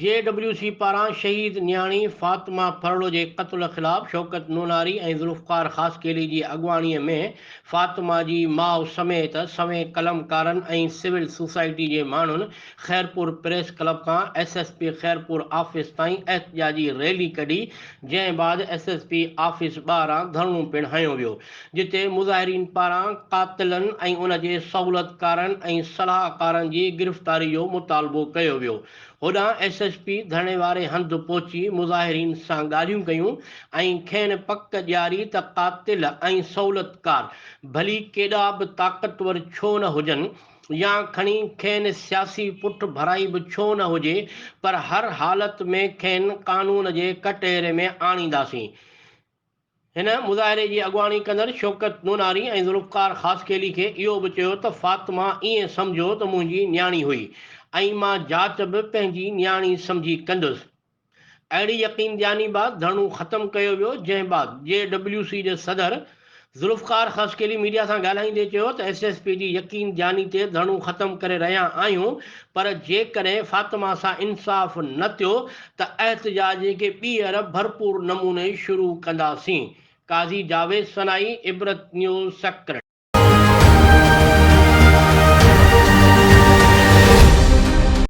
JWC पारां शहीद न्याणी फातिमा फरड़ो जे क़त्ल ख़िलाफ़ शौकत नूनारी ऐं ज़ुल्फ़कार ख़ासकेली जी अॻुवाणीअ में फातिमा जी माउ समेत सवें कलमकारनि ऐं सिविल सोसाइटी जे माण्हुनि ख़ैरपुर प्रेस क्लब खां SSP ख़ैरपुर ऑफिस ताईं एहतिजाजी रैली कढी, जंहिं बाद SSP ऑफिस ॿाहिरां धरणो पिणु हंयो वियो, जिते मुज़ाहिरीन पारां क़ातिलनि ऐं उन जे सहूलतकारनि ऐं सलाहकारनि जी गिरफ़्तारी जो मुतालबो कयो वियो। होॾां SSP धरणे वारे हंधि पहुची मुज़ाहिरीन सां ॻाल्हियूं कयूं ऐं खेनि पक ॾियारी त क़ातिल ऐं सहूलतकार भली केॾा बि ताक़तवर छो न हुजनि या खणी खेनि सियासी पुठ भराई बि छो न हुजे, पर हर हालत में खेनि कानून जे कटहरे में आणींदासीं। हिन मुज़ाहिरे जी अॻुवाणी कंदड़ शौकत नूनारी ऐं ज़ुल्फ़कार ख़ासकेली खे इहो बि चयो त फातिमा ईअं सम्झो त मुंहिंजी न्याणी हुई ऐं मां जाच बि पंहिंजी न्याणी सम्झी कंदुसि। अहिड़ी यकीन ॾियानी बाद धरणो ख़त्म कयो वियो, जंहिं बाद JWC जे सदर ज़ुल्फ़कार ख़ासकेली मीडिया सां ॻाल्हाईंदे चयो त SSP जी यकीन ॾियानी ते धरणो ख़त्म करे रहिया आहियूं, पर जेकॾहिं फातिमा सां इंसाफ़ न थियो त एहतिजाज खे ॿीहर भरपूर नमूने शुरू कंदासीं। काज़ी जावेद सनाई, इबरत न्यूज़ सेक्रेटरी।